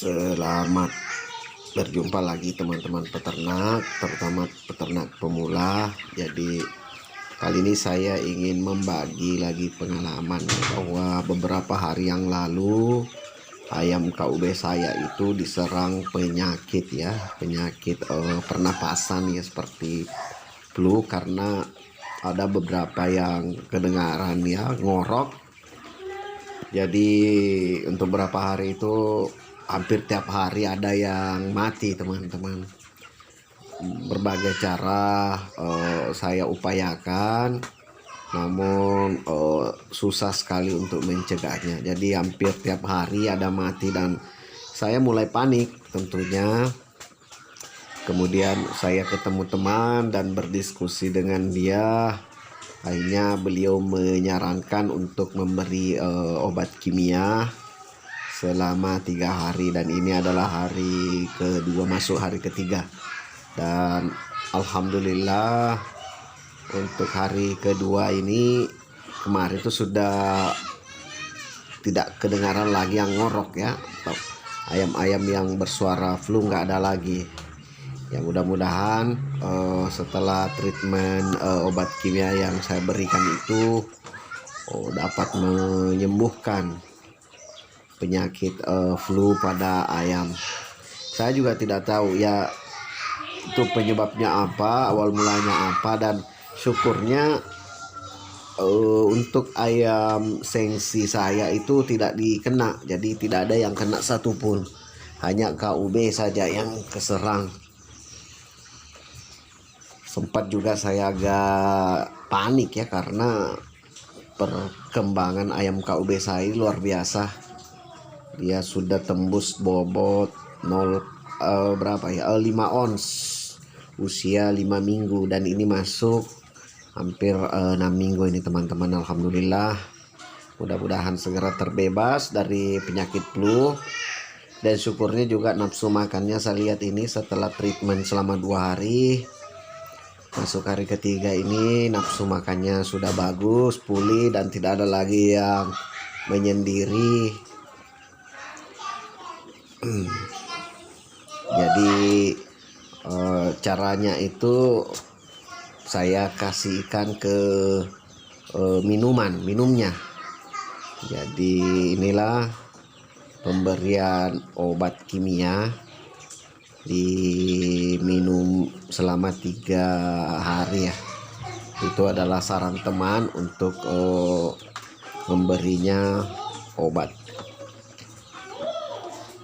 Selamat berjumpa lagi teman-teman peternak, terutama peternak pemula. Jadi kali ini saya ingin membagi lagi pengalaman bahwa beberapa hari yang lalu ayam KUB saya itu diserang penyakit penyakit pernapasan seperti flu, karena ada beberapa yang kedengaran ngorok. Jadi untuk beberapa hari itu hampir tiap hari ada yang mati teman-teman. Berbagai cara saya upayakan, namun susah sekali untuk mencegahnya. Jadi hampir tiap hari ada mati dan saya mulai panik tentunya. Kemudian saya ketemu teman dan berdiskusi dengan dia. Akhirnya beliau menyarankan untuk memberi obat kimia selama 3 hari, dan ini adalah hari kedua masuk hari ketiga. Dan alhamdulillah untuk hari kedua ini kemarin itu sudah tidak kedengaran lagi yang ngorok ayam-ayam yang bersuara flu nggak ada lagi. Ya mudah-mudahan setelah treatment obat kimia yang saya berikan itu dapat menyembuhkan penyakit flu pada ayam. Saya juga tidak tahu itu penyebabnya apa, awal mulanya apa, dan syukurnya untuk ayam sengsi saya itu tidak dikena. Jadi tidak ada yang kena satupun, hanya KUB saja yang keserang. Sempat juga saya agak panik karena perkembangan ayam KUB saya luar biasa. Dia sudah tembus bobot 5 ons usia 5 minggu, dan ini masuk hampir 6 minggu ini teman-teman. Alhamdulillah, mudah-mudahan segera terbebas dari penyakit flu. Dan syukurnya juga nafsu makannya saya lihat ini setelah treatment selama 2 hari, masuk hari ketiga ini nafsu makannya sudah bagus, pulih, dan tidak ada lagi yang menyendiri. Jadi caranya itu saya kasihkan ke minumnya. Jadi inilah pemberian obat kimia, diminum selama 3 hari Itu adalah saran teman untuk memberinya obat.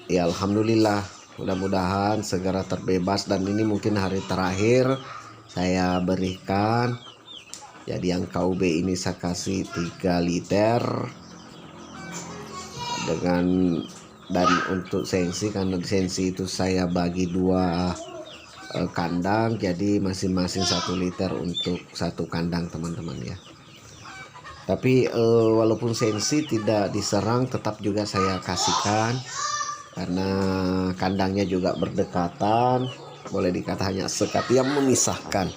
Ya alhamdulillah, mudah-mudahan segera terbebas, dan ini mungkin hari terakhir saya berikan. Jadi yang KUB ini saya kasih 3 liter dan untuk sensi, karena sensi itu saya bagi 2 kandang, jadi masing-masing 1 liter untuk 1 kandang teman-teman Tapi walaupun sensi tidak diserang, tetap juga saya kasihkan karena kandangnya juga berdekatan, boleh dikata hanya sekat yang memisahkan.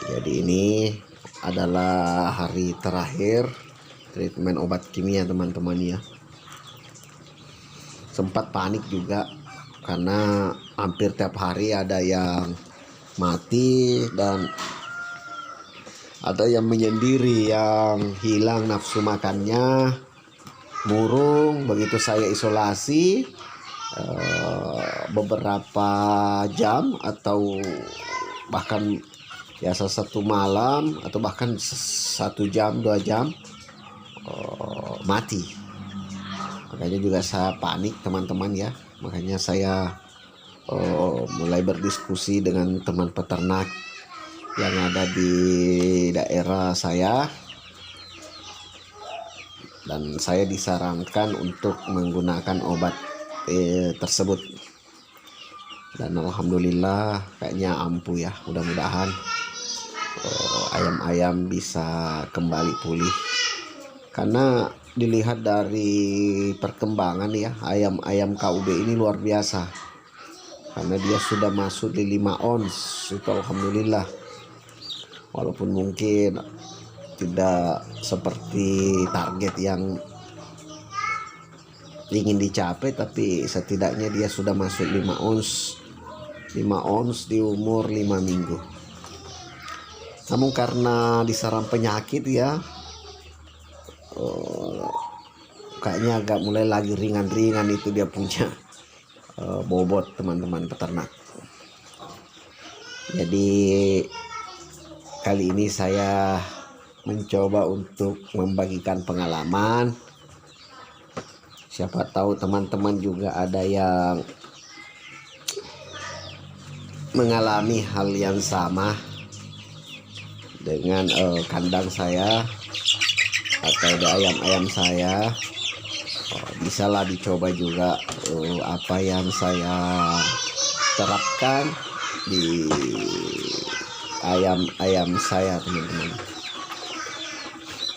Jadi ini adalah hari terakhir treatment obat kimia teman-teman Sempat panik juga karena hampir tiap hari ada yang mati dan ada yang menyendiri, yang hilang nafsu makannya, murung. Begitu saya isolasi beberapa jam atau bahkan satu malam, atau bahkan 1 jam 2 jam mati. Makanya juga saya panik teman-teman Makanya saya mulai berdiskusi dengan teman peternak yang ada di daerah saya, dan saya disarankan untuk menggunakan obat tersebut. Dan alhamdulillah kayaknya ampuh mudah-mudahan ayam-ayam bisa kembali pulih. Karena dilihat dari perkembangan ayam-ayam KUB ini luar biasa, karena dia sudah masuk di 5 ons. Itu alhamdulillah, walaupun mungkin tidak seperti target yang ingin dicapai, tapi setidaknya dia sudah masuk 5 ons di umur 5 minggu. Namun karena diserang penyakit ya, kayaknya agak mulai lagi ringan-ringan itu dia punya bobot, teman-teman peternak. Jadi kali ini saya mencoba untuk membagikan pengalaman. Siapa tahu teman-teman juga ada yang mengalami hal yang sama dengan kandang saya atau ada ayam-ayam saya. Bisalah dicoba juga apa yang saya terapkan di ayam-ayam saya, teman-teman.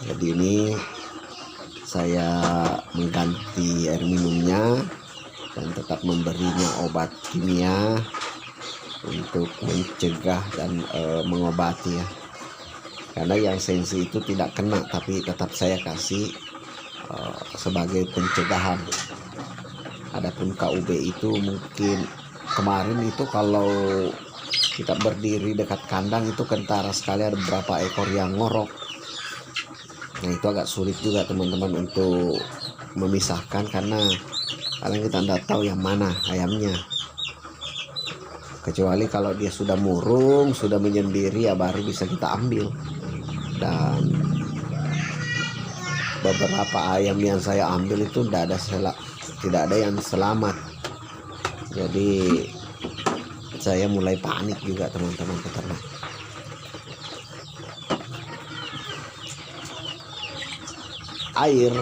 Jadi ini saya mengganti air minumnya dan tetap memberinya obat kimia untuk mencegah dan mengobati ya. Karena yang sensi itu tidak kena, tapi tetap saya kasih sebagai pencegahan. Adapun KUB itu mungkin kemarin itu kalau kita berdiri dekat kandang itu kentara sekali, ada beberapa ekor yang ngorok. Nah itu agak sulit juga teman-teman untuk memisahkan, karena kadang kita tidak tahu yang mana ayamnya. Kecuali kalau dia sudah murung, sudah menyendiri, ya baru bisa kita ambil. Dan beberapa ayam yang saya ambil itu tidak ada yang selamat. Jadi saya mulai panik juga, teman-teman peternak. Air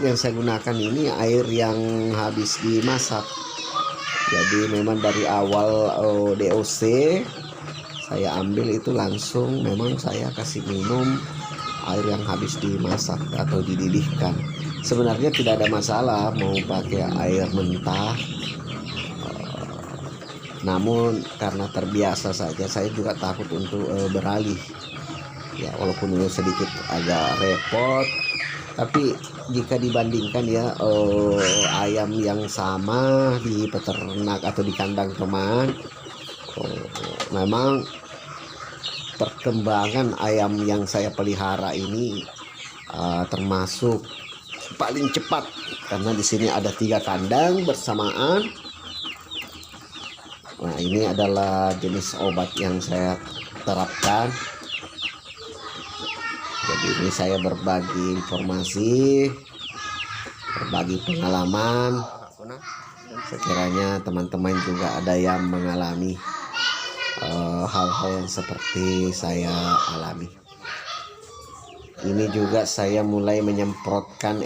yang saya gunakan ini air yang habis dimasak. Jadi memang dari awal DOC saya ambil itu langsung, memang saya kasih minum air yang habis dimasak atau dididihkan. Sebenarnya tidak ada masalah mau pakai air mentah, namun karena terbiasa saja, saya juga takut untuk beralih ya, walaupun sedikit agak repot. Tapi jika dibandingkan ya ayam yang sama di peternak atau di kandang teman, memang perkembangan ayam yang saya pelihara ini termasuk paling cepat, karena di sini ada 3 kandang bersamaan. Nah ini adalah jenis obat yang saya terapkan. Jadi ini saya berbagi informasi, berbagi pengalaman. Sekiranya teman-teman juga ada yang mengalami hal-hal yang seperti saya alami. Ini juga saya mulai menyemprotkan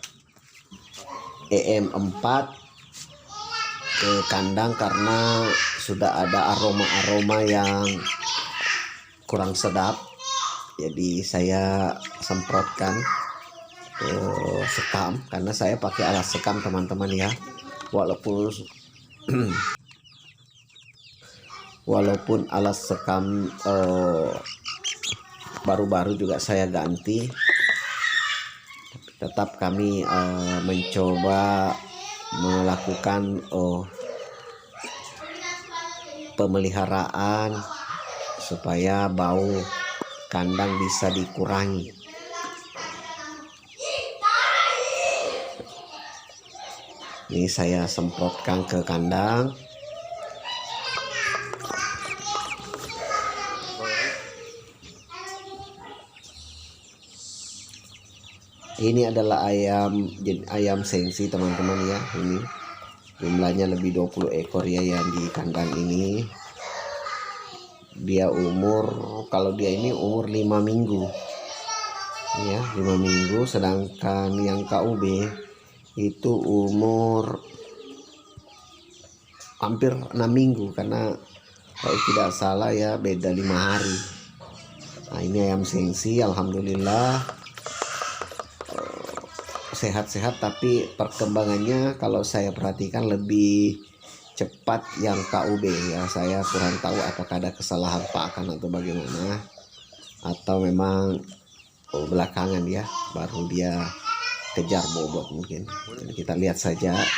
EM4 ke kandang karena sudah ada aroma-aroma yang kurang sedap. Jadi saya semprotkan sekam, karena saya pakai alat sekam teman-teman ya. Walaupun alat sekam baru-baru juga saya ganti, tetap kami mencoba melakukan pemeliharaan supaya bau kandang bisa dikurangi. Ini saya semprotkan ke kandang. Ini adalah ayam sensi teman-teman ya. Ini jumlahnya lebih 20 ekor ya yang di kandang ini. Dia kalau dia ini umur 5 minggu ya, 5 minggu. Sedangkan yang KUB itu umur hampir 6 minggu, karena kalau tidak salah ya beda 5 hari. Nah ini ayam sensi, alhamdulillah sehat-sehat, tapi perkembangannya kalau saya perhatikan lebih cepat yang KUB ya. Saya kurang tahu apakah ada kesalahan pakan atau bagaimana, atau memang belakangan ya baru dia kejar bobot mungkin. Jadi kita lihat saja